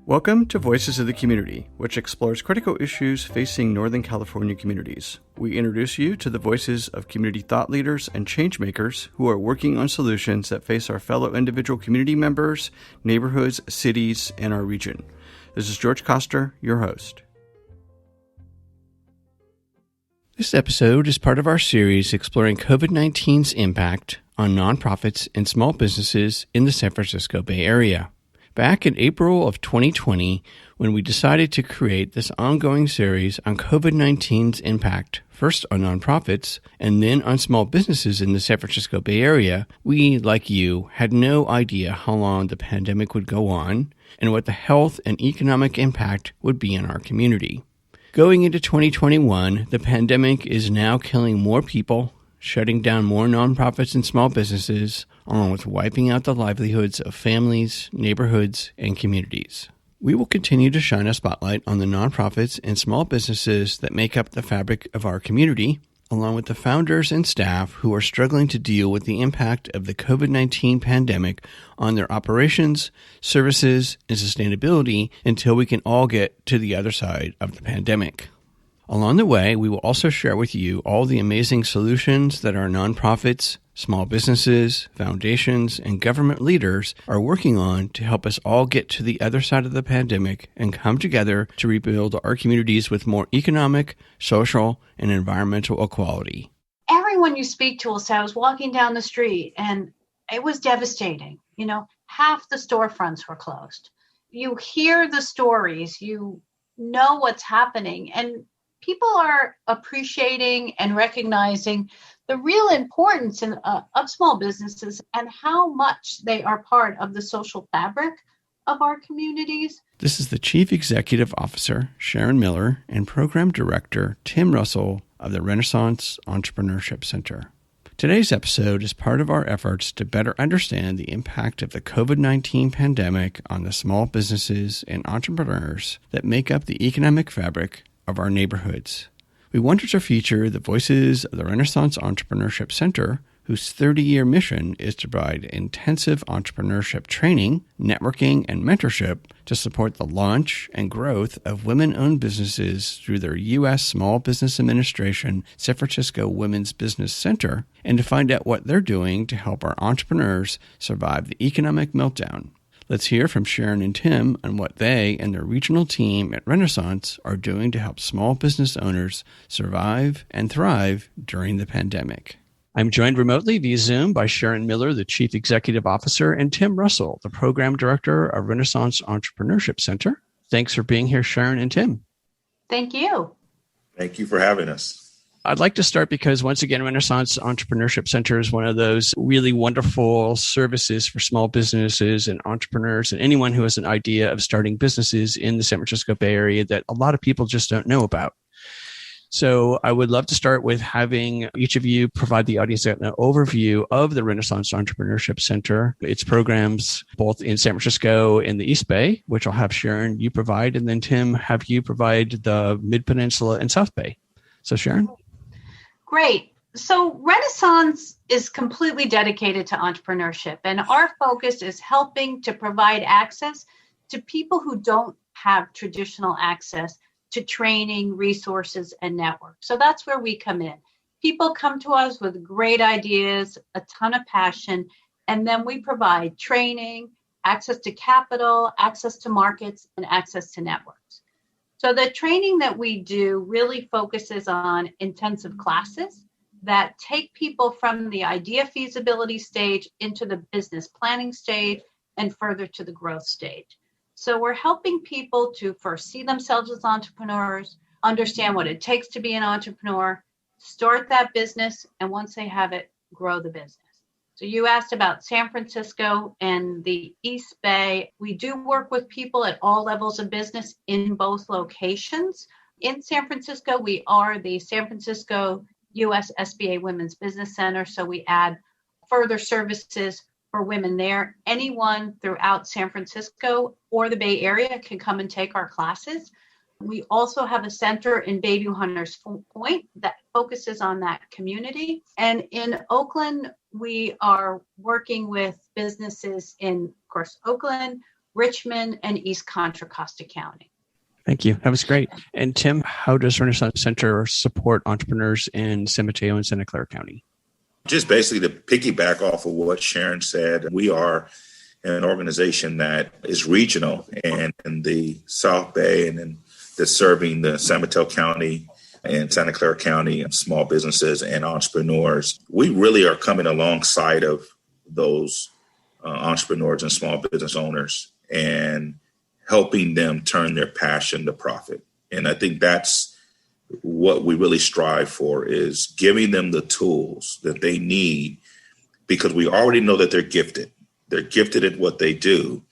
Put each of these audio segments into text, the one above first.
Welcome to Voices of the Community, which explores critical issues facing Northern California communities. We introduce you to the voices of community thought leaders and change makers who are working on solutions that face our fellow individual community members, neighborhoods, cities, and our region. This is George Koster, your host. This episode is part of our series exploring COVID-19's impact on nonprofits and small businesses in the San Francisco Bay Area. Back in April of 2020, when we decided to create this ongoing series on COVID-19's impact, first on nonprofits and then on small businesses in the San Francisco Bay Area, we, like you, had no idea how long the pandemic would go on and what the health and economic impact would be in our community. Going into 2021, the pandemic is now killing more people, shutting down more nonprofits and small businesses, along with wiping out the livelihoods of families, neighborhoods, and communities. We will continue to shine a spotlight on the nonprofits and small businesses that make up the fabric of our community, along with the founders and staff who are struggling to deal with the impact of the COVID-19 pandemic on their operations, services, and sustainability until we can all get to the other side of the pandemic. Along the way, we will also share with you all the amazing solutions that our nonprofits, small businesses, foundations, and government leaders are working on to help us all get to the other side of the pandemic and come together to rebuild our communities with more economic, social, and environmental equality. Everyone you speak to will say, I was walking down the street and it was devastating. Half the storefronts were closed. You hear the stories, you know what's happening, and people are appreciating and recognizing the real importance of small businesses and how much they are part of the social fabric of our communities. This is the Chief Executive Officer, Sharon Miller, and Program Director, Tim Russell of the Renaissance Entrepreneurship Center. Today's episode is part of our efforts to better understand the impact of the COVID-19 pandemic on the small businesses and entrepreneurs that make up the economic fabric of our neighborhoods. We wanted to feature the voices of the Renaissance Entrepreneurship Center, whose 30-year mission is to provide intensive entrepreneurship training, networking, and mentorship to support the launch and growth of women-owned businesses through their U.S. Small Business Administration San Francisco Women's Business Center, and to find out what they're doing to help our entrepreneurs survive the economic meltdown. Let's hear from Sharon and Tim on what they and their regional team at Renaissance are doing to help small business owners survive and thrive during the pandemic. I'm joined remotely via Zoom by Sharon Miller, the Chief Executive Officer, and Tim Russell, the Program Director of Renaissance Entrepreneurship Center. Thanks for being here, Sharon and Tim. Thank you. Thank you for having us. I'd like to start because, once again, Renaissance Entrepreneurship Center is one of those really wonderful services for small businesses and entrepreneurs and anyone who has an idea of starting businesses in the San Francisco Bay Area that a lot of people just don't know about. So I would love to start with having each of you provide the audience an overview of the Renaissance Entrepreneurship Center, its programs both in San Francisco and the East Bay, which I'll have Sharon, you provide, and then Tim, have you provide the Mid-Peninsula and South Bay. So Sharon? Great. So Renaissance is completely dedicated to entrepreneurship, and our focus is helping to provide access to people who don't have traditional access to training, resources, and networks. So that's where we come in. People come to us with great ideas, a ton of passion, and then we provide training, access to capital, access to markets, and access to networks. So the training that we do really focuses on intensive classes that take people from the idea feasibility stage into the business planning stage and further to the growth stage. So we're helping people to first see themselves as entrepreneurs, understand what it takes to be an entrepreneur, start that business, and once they have it, grow the business. So you asked about San Francisco and the East Bay. We do work with people at all levels of business in both locations. In San Francisco, we are the San Francisco U.S. SBA Women's Business Center, so we add further services for women there. Anyone throughout San Francisco or the Bay Area can come and take our classes. We also have a center in Bayview Hunters Point that focuses on that community. And in Oakland, we are working with businesses in, of course, Oakland. Richmond, and East Contra Costa County. Thank you. That was great. And Tim, how does Renaissance Center support entrepreneurs in San Mateo and Santa Clara County? Just basically to piggyback off of what Sharon said, we are an organization that is regional and in the South Bay and then that's serving the San Mateo County and Santa Clara County and small businesses and entrepreneurs. We really are coming alongside of those entrepreneurs and small business owners and helping them turn their passion to profit. And I think that's what we really strive for, is giving them the tools that they need, because we already know that they're gifted. They're gifted at what they do,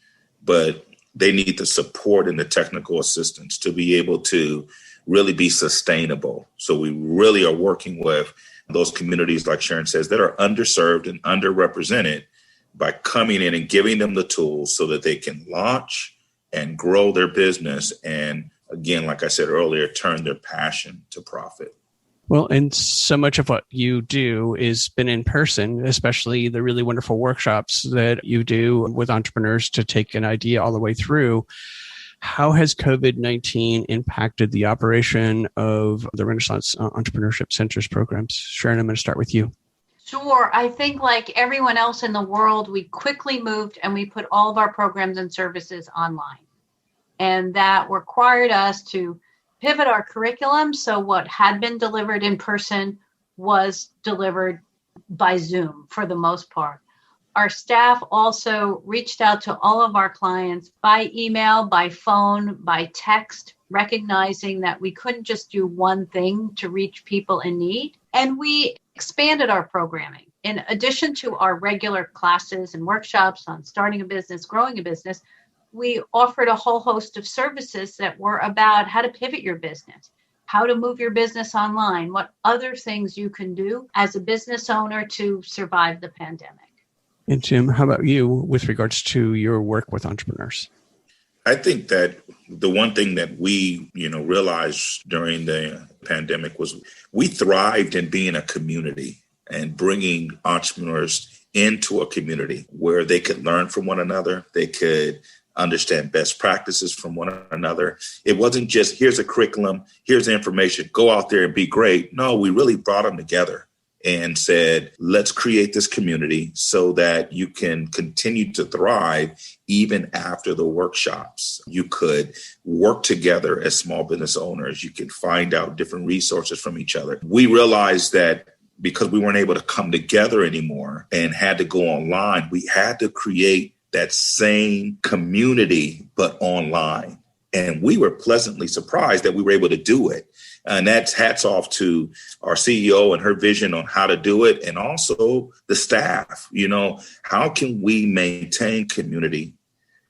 but they need the support and the technical assistance to be able to really be sustainable. So we really are working with those communities, like Sharon says, that are underserved and underrepresented, by coming in and giving them the tools so that they can launch and grow their business. And again, like I said earlier, turn their passion to profit. Well, and so much of what you do is been in person, especially the really wonderful workshops that you do with entrepreneurs to take an idea all the way through. How has COVID-19 impacted the operation of the Renaissance Entrepreneurship Center's programs? Sharon, I'm going to start with you. Sure. I think like everyone else in the world, we quickly moved and we put all of our programs and services online. And that required us to pivot our curriculum. So what had been delivered in person was delivered by Zoom for the most part. Our staff also reached out to all of our clients by email, by phone, by text, recognizing that we couldn't just do one thing to reach people in need. And we expanded our programming. In addition to our regular classes and workshops on starting a business, growing a business, we offered a whole host of services that were about how to pivot your business, how to move your business online, what other things you can do as a business owner to survive the pandemic. And Tim, how about you with regards to your work with entrepreneurs? I think that the one thing that we, realized during the pandemic was we thrived in being a community and bringing entrepreneurs into a community where they could learn from one another. They could understand best practices from one another. It wasn't just, here's a curriculum, here's the information, go out there and be great. No, we really brought them together and said, let's create this community so that you can continue to thrive even after the workshops. You could work together as small business owners. You can find out different resources from each other. We realized that because we weren't able to come together anymore and had to go online, we had to create that same community, but online. And we were pleasantly surprised that we were able to do it. And that's hats off to our CEO and her vision on how to do it. And also the staff. How can we maintain community,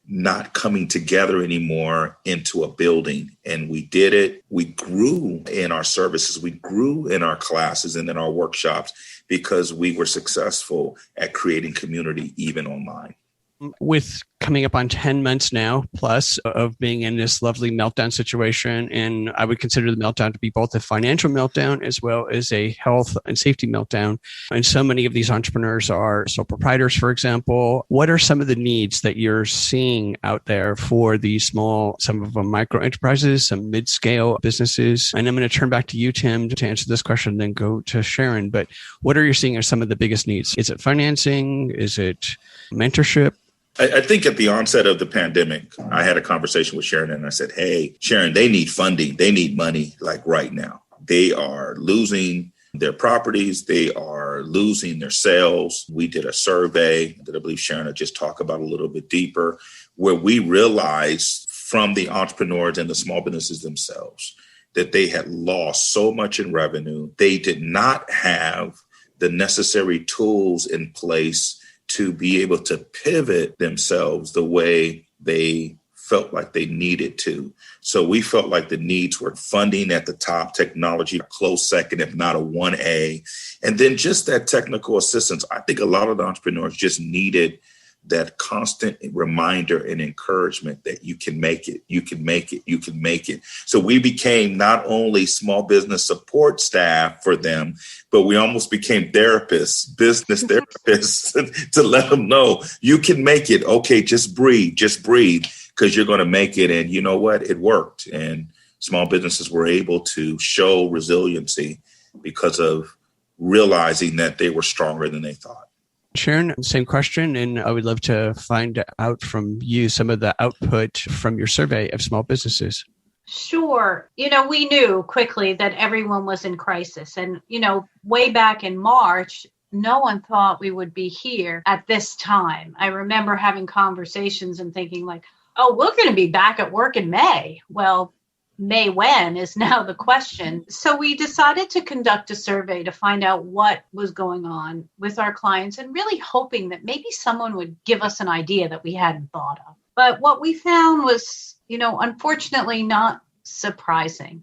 not coming together anymore into a building? And we did it. We grew in our services. We grew in our classes and in our workshops because we were successful at creating community even online. With coming up on 10 months now plus of being in this lovely meltdown situation, and I would consider the meltdown to be both a financial meltdown as well as a health and safety meltdown. And so many of these entrepreneurs are sole proprietors, for example. What are some of the needs that you're seeing out there for these small, some of them micro enterprises, some mid-scale businesses? And I'm going to turn back to you, Tim, to answer this question and then go to Sharon. But what are you seeing as some of the biggest needs? Is it financing? Is it mentorship? I think at the onset of the pandemic, I had a conversation with Sharon and I said, hey, Sharon, they need funding. They need money like right now. They are losing their properties. They are losing their sales. We did a survey that I believe Sharon will just talk about a little bit deeper, where we realized from the entrepreneurs and the small businesses themselves that they had lost so much in revenue. They did not have the necessary tools in place to be able to pivot themselves the way they felt like they needed to. So we felt like the needs were funding at the top, technology a close second, if not a 1A. And then just that technical assistance. I think a lot of the entrepreneurs just needed that constant reminder and encouragement that you can make it, you can make it, you can make it. So we became not only small business support staff for them, but we almost became therapists, business therapists to let them know you can make it. Okay, just breathe, because you're going to make it. And you know what? It worked. And small businesses were able to show resiliency because of realizing that they were stronger than they thought. Sharon, same question, and I would love to find out from you some of the output from your survey of small businesses. Sure. We knew quickly that everyone was in crisis. And, way back in March, no one thought we would be here at this time. I remember having conversations and thinking like, oh, we're going to be back at work in May. Well, May when is now the question. So we decided to conduct a survey to find out what was going on with our clients and really hoping that maybe someone would give us an idea that we hadn't thought of. But what we found was, unfortunately not surprising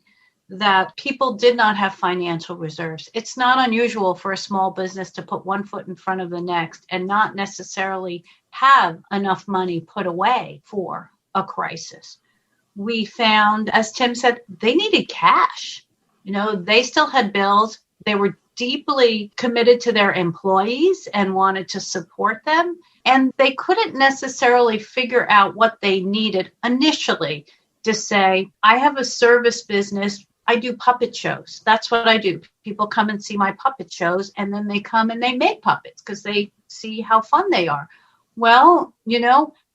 that people did not have financial reserves. It's not unusual for a small business to put one foot in front of the next and not necessarily have enough money put away for a crisis. We found, as Tim said, they needed cash. They still had bills. They were deeply committed to their employees and wanted to support them. And they couldn't necessarily figure out what they needed initially to say, I have a service business. I do puppet shows. That's what I do. People come and see my puppet shows, and then they come and they make puppets because they see how fun they are. Well,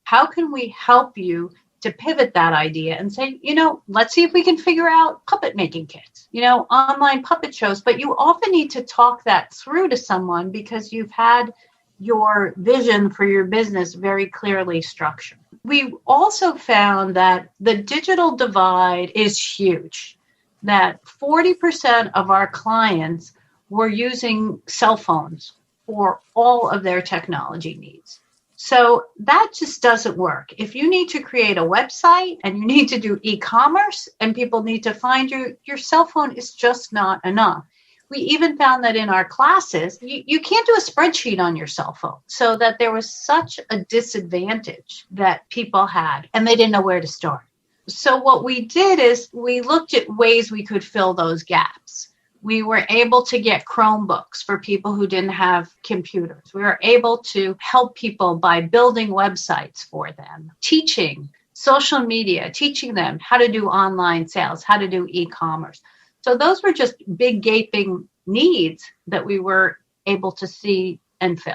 how can we help you to pivot that idea and say, let's see if we can figure out puppet making kits, online puppet shows. But you often need to talk that through to someone because you've had your vision for your business very clearly structured. We also found that the digital divide is huge, that 40% of our clients were using cell phones for all of their technology needs. So that just doesn't work. If you need to create a website and you need to do e-commerce and people need to find you, your cell phone is just not enough. We even found that in our classes, you can't do a spreadsheet on your cell phone. So that there was such a disadvantage that people had and they didn't know where to start. So what we did is we looked at ways we could fill those gaps. We were able to get Chromebooks for people who didn't have computers. We were able to help people by building websites for them, teaching social media, teaching them how to do online sales, how to do e-commerce. So those were just big gaping needs that we were able to see and fill.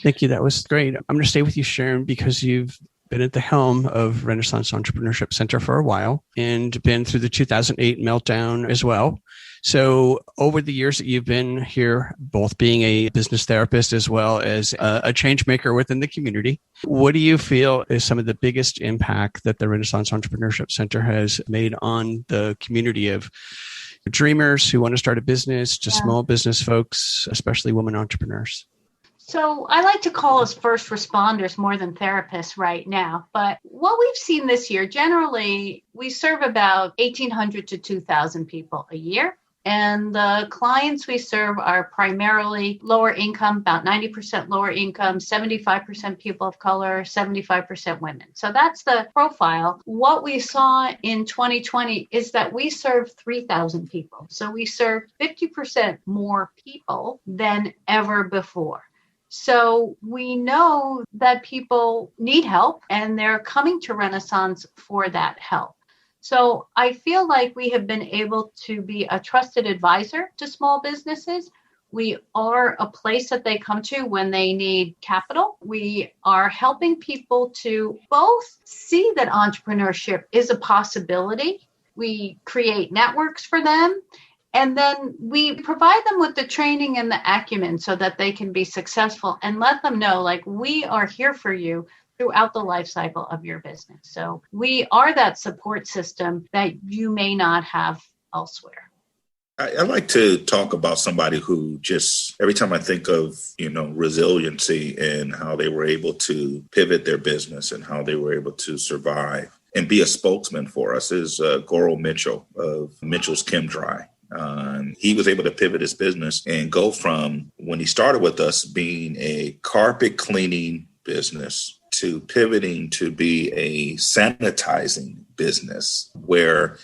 Thank you. That was great. I'm going to stay with you, Sharon, because you've been at the helm of Renaissance Entrepreneurship Center for a while and been through the 2008 Meltdown as well. So over the years that you've been here, both being a business therapist as well as a change maker within the community, what do you feel is some of the biggest impact that the Renaissance Entrepreneurship Center has made on the community of dreamers who want to start a business, to small business folks, especially women entrepreneurs? So I like to call us first responders more than therapists right now. But what we've seen this year, generally, we serve about 1,800 to 2,000 people a year. And the clients we serve are primarily lower income, about 90% lower income, 75% people of color, 75% women. So that's the profile. What we saw in 2020 is that we serve 3,000 people. So we serve 50% more people than ever before. So we know that people need help and they're coming to Renaissance for that help. So I feel like we have been able to be a trusted advisor to small businesses. We are a place that they come to when they need capital. We are helping people to both see that entrepreneurship is a possibility. We create networks for them. And then we provide them with the training and the acumen so that they can be successful and let them know, like, we are here for you throughout the life cycle of your business. So we are that support system that you may not have elsewhere. I like to talk about somebody who just, every time I think of, resiliency and how they were able to pivot their business and how they were able to survive and be a spokesman for us is Goro Mitchell of Mitchell's Chem Dry. He was able to pivot his business and go from, when he started with us, being a carpet cleaning business to pivoting to be a sanitizing business where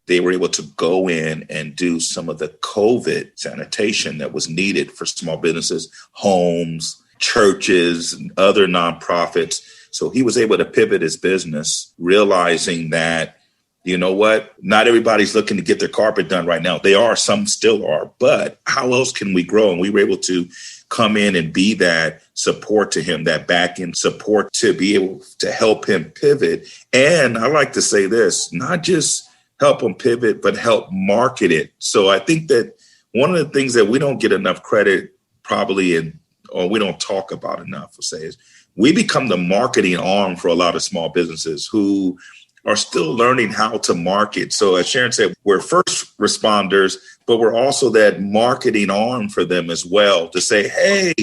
they were able to go in and do some of the COVID sanitation that was needed for small businesses, homes, churches, and other nonprofits. So he was able to pivot his business, realizing that, you know what, not everybody's looking to get their carpet done right now. They are, some still are, but how else can we grow? And we were able to come in and be that support to him, that back end support to be able to help him pivot. And I like to say this, not just help him pivot, but help market it. So I think that one of the things that we don't get enough credit probably or we don't talk about enough, we'll say, is we become the marketing arm for a lot of small businesses who are still learning how to market. So as Sharon said, we're first responders, but we're also that marketing arm for them as well to say, hey,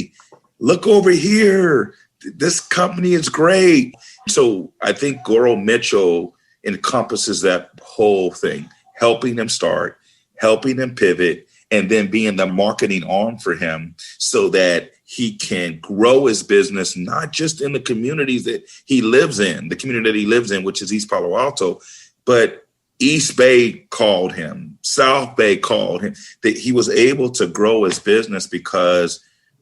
look over here. This company is great. So I think Goro Mitchell encompasses that whole thing, helping them start, helping them pivot, and then being the marketing arm for him so that he can grow his business, not just in the communities that he lives in, the community that he lives in, which is East Palo Alto, but East Bay called him, South Bay called him, that he was able to grow his business because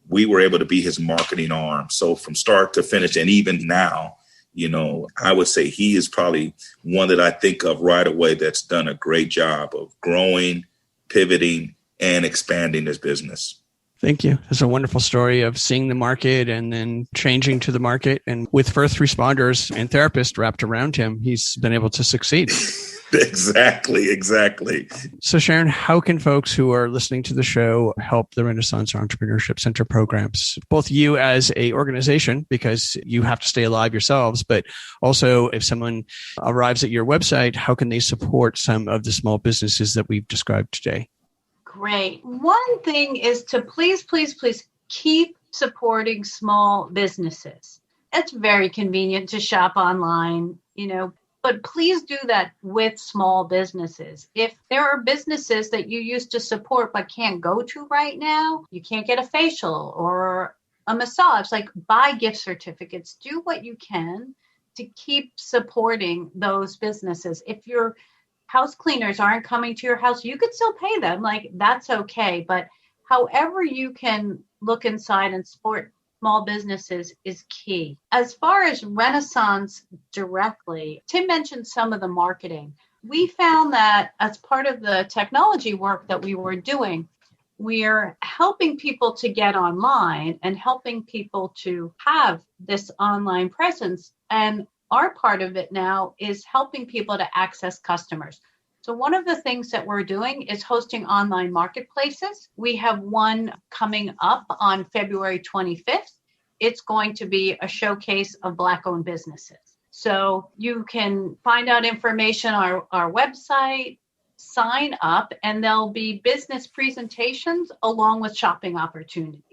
we were able to be his marketing arm. So from start to finish, and even now, you know, I would say he is probably one that I think of right away that's done a great job of growing, pivoting, and expanding his business. Thank you. It's a wonderful story of seeing the market and then changing to the market. And with first responders and therapists wrapped around him, he's been able to succeed. Exactly. So Sharon, how can folks who are listening to the show help the Renaissance Entrepreneurship Center programs? Both you as a organization, because you have to stay alive yourselves, but also if someone arrives at your website, how can they support some of the small businesses that we've described today? Great. One thing is to please keep supporting small businesses. It's very convenient to shop online, but please do that with small businesses. If there are businesses that you used to support but can't go to right now, you can't get a facial or a massage, like buy gift certificates, do what you can to keep supporting those businesses. If your house cleaners aren't coming to your house, you could still pay them, like that's okay. But however you can look inside and support small businesses is key. As far as Renaissance directly, Tim mentioned some of the marketing. We found that as part of the technology work that we were doing, we're helping people to get online and helping people to have this online presence. And our part of it now is helping people to access customers. So one of the things that we're doing is hosting online marketplaces. We have one coming up on February 25th. It's going to be a showcase of Black-owned businesses. So you can find out information on our website, sign up, and there'll be business presentations along with shopping opportunities.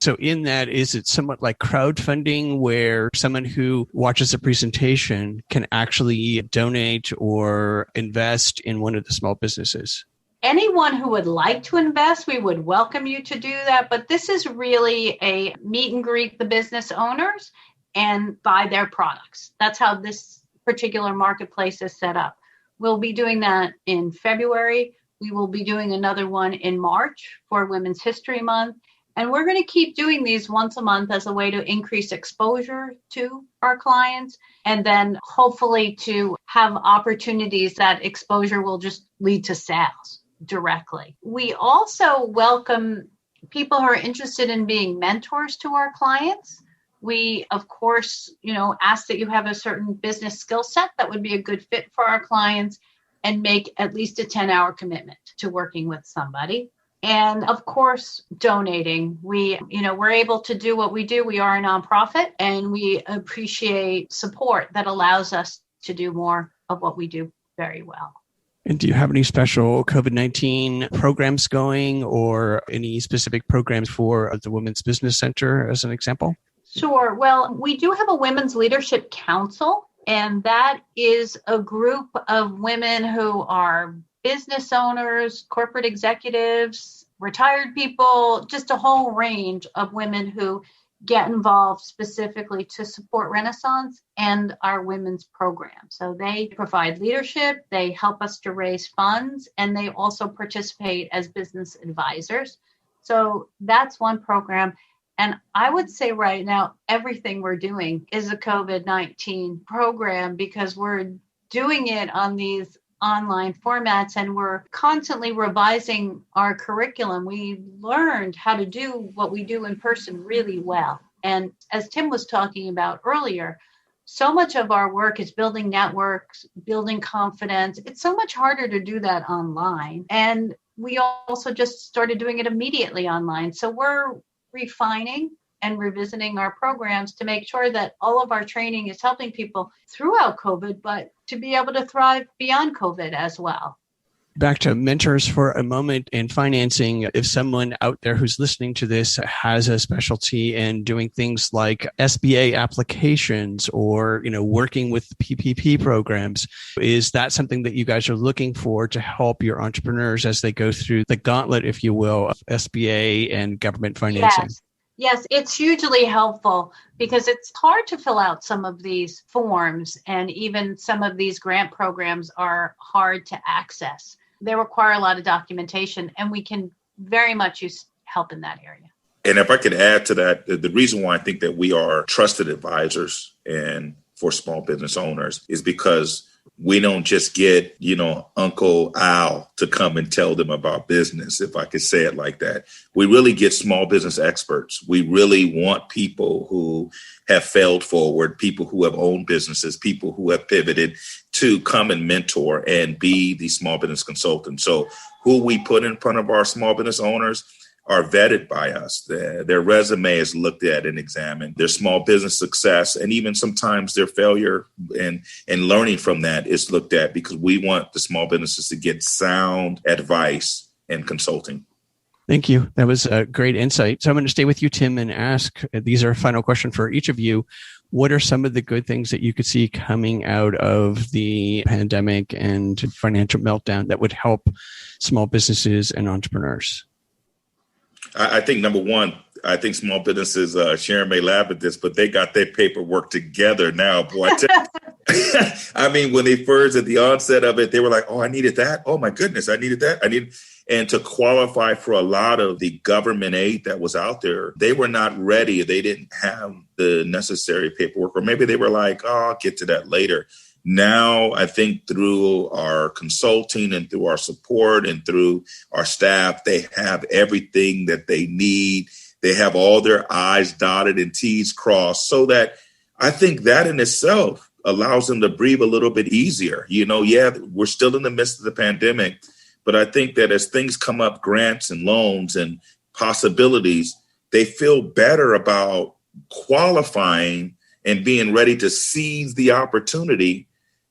So in that, is it somewhat like crowdfunding where someone who watches a presentation can actually donate or invest in one of the small businesses? Anyone who would like to invest, we would welcome you to do that. But this is really a meet and greet the business owners and buy their products. That's how this particular marketplace is set up. We'll be doing that in February. We will be doing another one in March for Women's History Month. And we're going to keep doing these once a month as a way to increase exposure to our clients, and then hopefully to have opportunities that exposure will just lead to sales directly. We also welcome people who are interested in being mentors to our clients. We, of course, ask that you have a certain business skill set that would be a good fit for our clients and make at least a 10-hour commitment to working with somebody. And of course, donating. We're able to do what we do. We are a nonprofit, and we appreciate support that allows us to do more of what we do very well. And do you have any special COVID-19 programs going or any specific programs for the Women's Business Center as an example? Sure. Well, we do have a Women's Leadership Council, and that is a group of women who are business owners, corporate executives, retired people, just a whole range of women who get involved specifically to support Renaissance and our women's program. So they provide leadership, they help us to raise funds, and they also participate as business advisors. So that's one program. And I would say right now, everything we're doing is a COVID-19 program because we're doing it on these online formats and we're constantly revising our curriculum. We learned how to do what we do in person really well. And as Tim was talking about earlier, so much of our work is building networks, building confidence. It's so much harder to do that online. And we also just started doing it immediately online. So we're refining and revisiting our programs to make sure that all of our training is helping people throughout COVID, but to be able to thrive beyond COVID as well. Back to mentors for a moment in financing. If someone out there who's listening to this has a specialty in doing things like SBA applications or, working with PPP programs, is that something that you guys are looking for to help your entrepreneurs as they go through the gauntlet, if you will, of SBA and government financing? Yes, it's hugely helpful because it's hard to fill out some of these forms, and even some of these grant programs are hard to access. They require a lot of documentation, and we can very much use help in that area. And if I could add to that, the reason why I think that we are trusted advisors and for small business owners is because we don't just get, Uncle Al to come and tell them about business, if I could say it like that. We really get small business experts. We really want people who have failed forward, people who have owned businesses, people who have pivoted to come and mentor and be the small business consultant. So who we put in front of our small business owners are vetted by us. Their resume is looked at and examined, their small business success, and even sometimes their failure and learning from that is looked at, because we want the small businesses to get sound advice and consulting. Thank you. That was a great insight. So I'm going to stay with you, Tim, and ask, these are a final question for each of you. What are some of the good things that you could see coming out of the pandemic and financial meltdown that would help small businesses and entrepreneurs? I think number one, I think small businesses, Sharon may laugh at this, but they got their paperwork together now. Boy, I mean, when they first at the onset of it, they were like, oh, I needed that. Oh, my goodness, I needed that. And to qualify for a lot of the government aid that was out there, they were not ready. They didn't have the necessary paperwork, or maybe they were like, oh, I'll get to that later. Now, I think through our consulting and through our support and through our staff, they have everything that they need. They have all their I's dotted and T's crossed, so that I think that in itself allows them to breathe a little bit easier. We're still in the midst of the pandemic, but I think that as things come up, grants and loans and possibilities, they feel better about qualifying and being ready to seize the opportunity,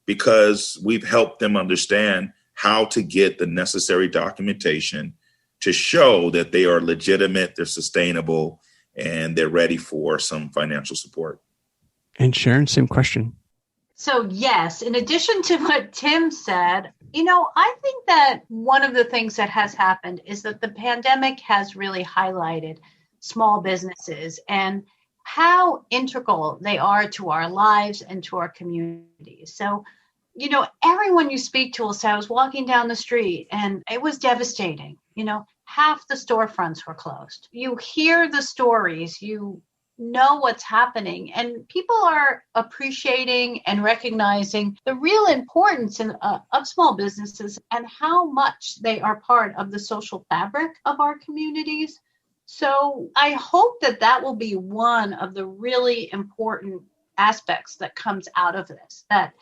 because we've helped them understand how to get the necessary documentation to show that they are legitimate, they're sustainable, and they're ready for some financial support. And Sharon, same question. So yes, in addition to what Tim said, I think that one of the things that has happened is that the pandemic has really highlighted small businesses and how integral they are to our lives and to our communities. So, everyone you speak to will say, I was walking down the street and it was devastating. Half the storefronts were closed. You hear the stories, you know what's happening, and people are appreciating and recognizing the real importance of small businesses and how much they are part of the social fabric of our communities. So I hope that will be one of the really important aspects that comes out of this, that,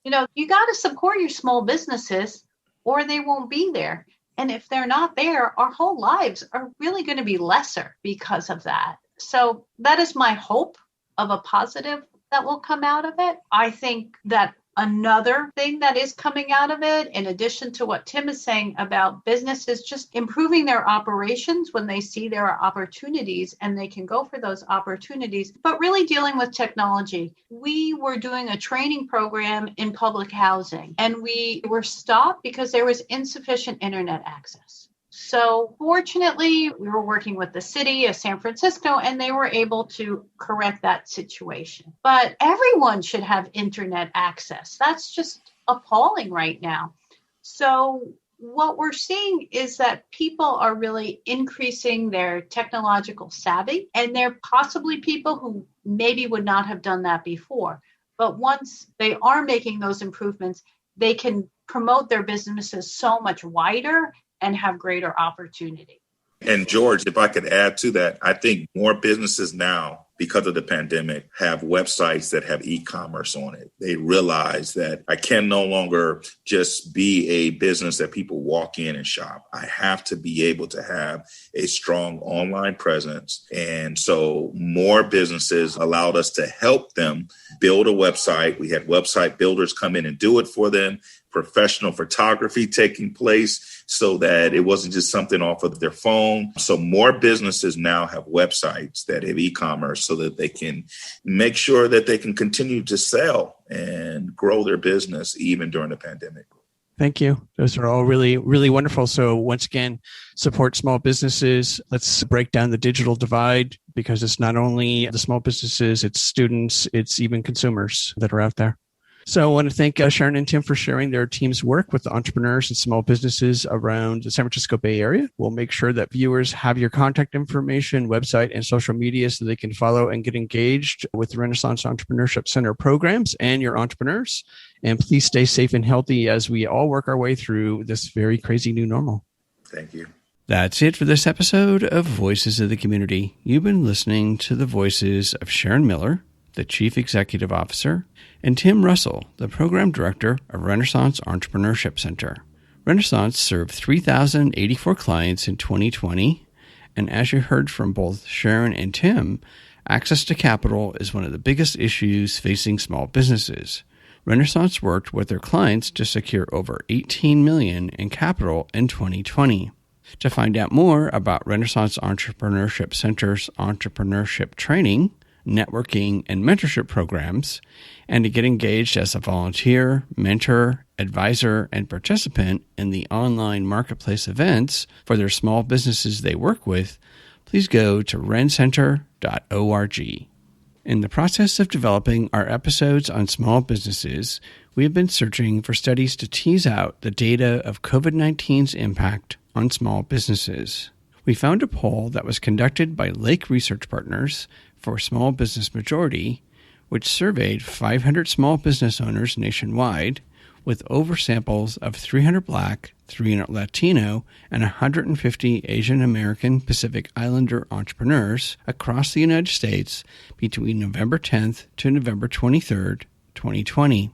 you got to support your small businesses or they won't be there. And if they're not there, our whole lives are really going to be lesser because of that. So that is my hope of a positive that will come out of it. I think that another thing that is coming out of it, in addition to what Tim is saying about businesses just improving their operations when they see there are opportunities and they can go for those opportunities, but really dealing with technology. We were doing a training program in public housing and we were stopped because there was insufficient internet access. So fortunately, we were working with the city of San Francisco, and they were able to correct that situation. But everyone should have internet access. That's just appalling right now. So what we're seeing is that people are really increasing their technological savvy, and they're possibly people who maybe would not have done that before. But once they are making those improvements, they can promote their businesses so much wider and have greater opportunity. And George, if I could add to that, I think more businesses now, because of the pandemic, have websites that have e-commerce on it. They realize that I can no longer just be a business that people walk in and shop. I have to be able to have a strong online presence. And so more businesses allowed us to help them build a website. We had website builders come in and do it for them. Professional photography taking place so that it wasn't just something off of their phone. So more businesses now have websites that have e-commerce so that they can make sure that they can continue to sell and grow their business even during the pandemic. Thank you. Those are all really, really wonderful. So once again, support small businesses. Let's break down the digital divide, because it's not only the small businesses, it's students, it's even consumers that are out there. So I want to thank Sharon and Tim for sharing their team's work with the entrepreneurs and small businesses around the San Francisco Bay Area. We'll make sure that viewers have your contact information, website, and social media so they can follow and get engaged with the Renaissance Entrepreneurship Center programs and your entrepreneurs. And please stay safe and healthy as we all work our way through this very crazy new normal. Thank you. That's it for this episode of Voices of the Community. You've been listening to the voices of Sharon Miller, the Chief Executive Officer, and Tim Russell, the Program Director of Renaissance Entrepreneurship Center. Renaissance served 3,084 clients in 2020, and as you heard from both Sharon and Tim, access to capital is one of the biggest issues facing small businesses. Renaissance worked with their clients to secure over $18 million in capital in 2020. To find out more about Renaissance Entrepreneurship Center's entrepreneurship training, networking, and mentorship programs, and to get engaged as a volunteer, mentor, advisor, and participant in the online marketplace events for their small businesses they work with, please go to rencenter.org. In the process of developing our episodes on small businesses, we have been searching for studies to tease out the data of COVID-19's impact on small businesses. We found a poll that was conducted by Lake Research Partners for Small Business Majority, which surveyed 500 small business owners nationwide with oversamples of 300 Black, 300 Latino, and 150 Asian American Pacific Islander entrepreneurs across the United States between November 10th to November 23rd, 2020.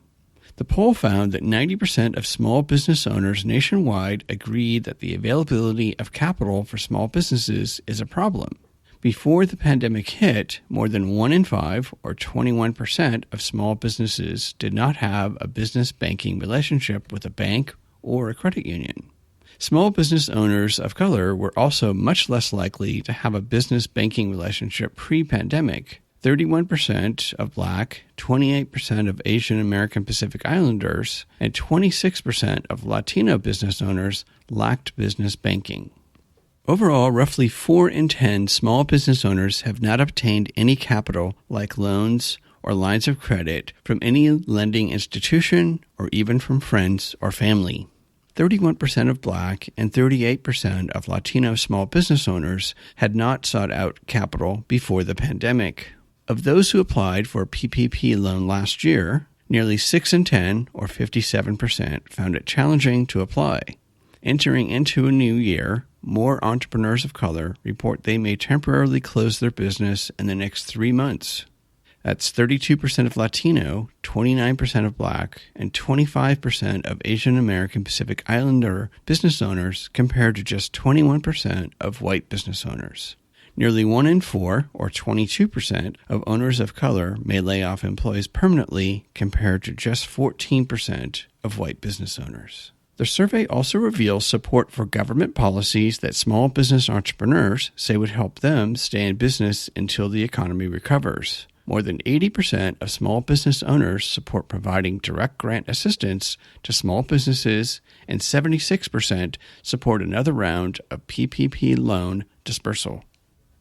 The poll found that 90% of small business owners nationwide agreed that the availability of capital for small businesses is a problem. Before the pandemic hit, more than 1 in 5, or 21%, of small businesses did not have a business banking relationship with a bank or a credit union. Small business owners of color were also much less likely to have a business banking relationship pre-pandemic. 31% of Black, 28% of Asian American Pacific Islanders, and 26% of Latino business owners lacked business banking. Overall, roughly 4 in 10 small business owners have not obtained any capital, like loans or lines of credit, from any lending institution or even from friends or family. 31% of Black and 38% of Latino small business owners had not sought out capital before the pandemic. Of those who applied for a PPP loan last year, nearly 6 in 10, or 57%, found it challenging to apply. Entering into a new year, more entrepreneurs of color report they may temporarily close their business in the next 3 months. That's 32% of Latino, 29% of Black, and 25% of Asian American Pacific Islander business owners compared to just 21% of white business owners. Nearly 1 in 4, or 22%, of owners of color may lay off employees permanently compared to just 14% of white business owners. The survey also reveals support for government policies that small business entrepreneurs say would help them stay in business until the economy recovers. More than 80% of small business owners support providing direct grant assistance to small businesses, and 76% support another round of PPP loan dispersal.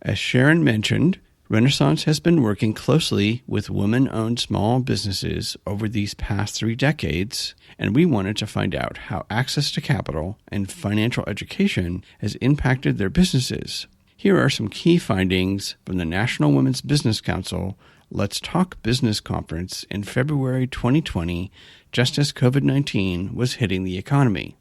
As Sharon mentioned, Renaissance has been working closely with women-owned small businesses over these past 3 decades, and we wanted to find out how access to capital and financial education has impacted their businesses. Here are some key findings from the National Women's Business Council Let's Talk Business Conference in February 2020, just as COVID-19 was hitting the economy.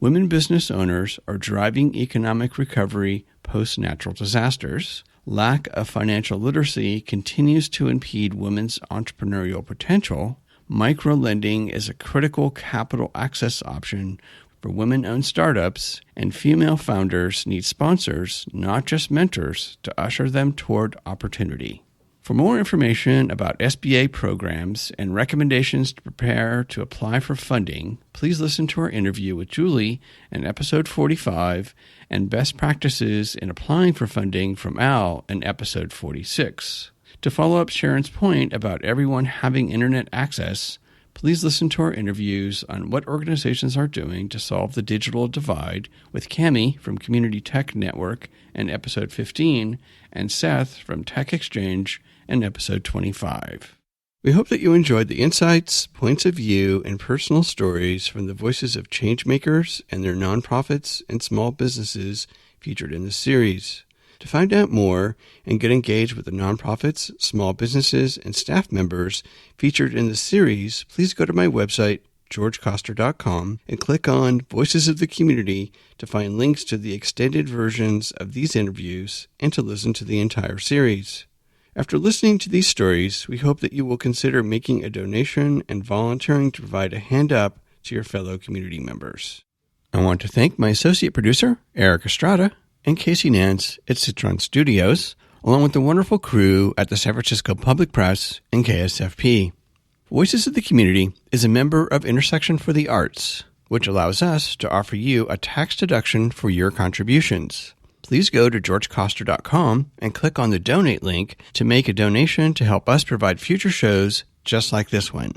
Women business owners are driving economic recovery post-natural disasters. Lack of financial literacy continues to impede women's entrepreneurial potential. Microlending is a critical capital access option for women-owned startups, and female founders need sponsors, not just mentors, to usher them toward opportunity. For more information about SBA programs and recommendations to prepare to apply for funding, please listen to our interview with Julie in episode 45 and best practices in applying for funding from Al in episode 46. To follow up Sharon's point about everyone having internet access, please listen to our interviews on what organizations are doing to solve the digital divide with Cami from Community Tech Network in episode 15 and Seth from Tech Exchange in episode 25. We hope that you enjoyed the insights, points of view, and personal stories from the voices of changemakers and their nonprofits and small businesses featured in this series. To find out more and get engaged with the nonprofits, small businesses, and staff members featured in the series, please go to my website, georgecoster.com, and click on Voices of the Community to find links to the extended versions of these interviews and to listen to the entire series. After listening to these stories, we hope that you will consider making a donation and volunteering to provide a hand up to your fellow community members. I want to thank my associate producer, Eric Estrada, and Casey Nance at Citron Studios, along with the wonderful crew at the San Francisco Public Press and KSFP. Voices of the Community is a member of Intersection for the Arts, which allows us to offer you a tax deduction for your contributions. Please go to georgecoster.com and click on the donate link to make a donation to help us provide future shows just like this one.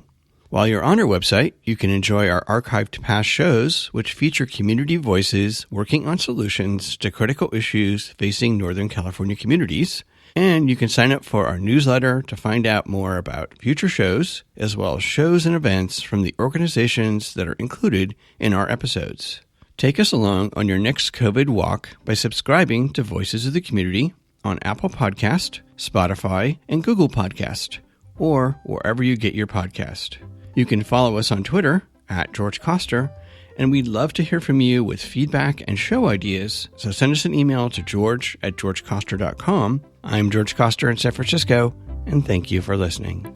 While you're on our website, you can enjoy our archived past shows, which feature community voices working on solutions to critical issues facing Northern California communities. And you can sign up for our newsletter to find out more about future shows, as well as shows and events from the organizations that are included in our episodes. Take us along on your next COVID walk by subscribing to Voices of the Community on Apple Podcast, Spotify, and Google Podcast, or wherever you get your podcast. You can follow us on Twitter at George Coster, and we'd love to hear from you with feedback and show ideas, so send us an email to george@georgecoster.com. I'm George Coster in San Francisco, and thank you for listening.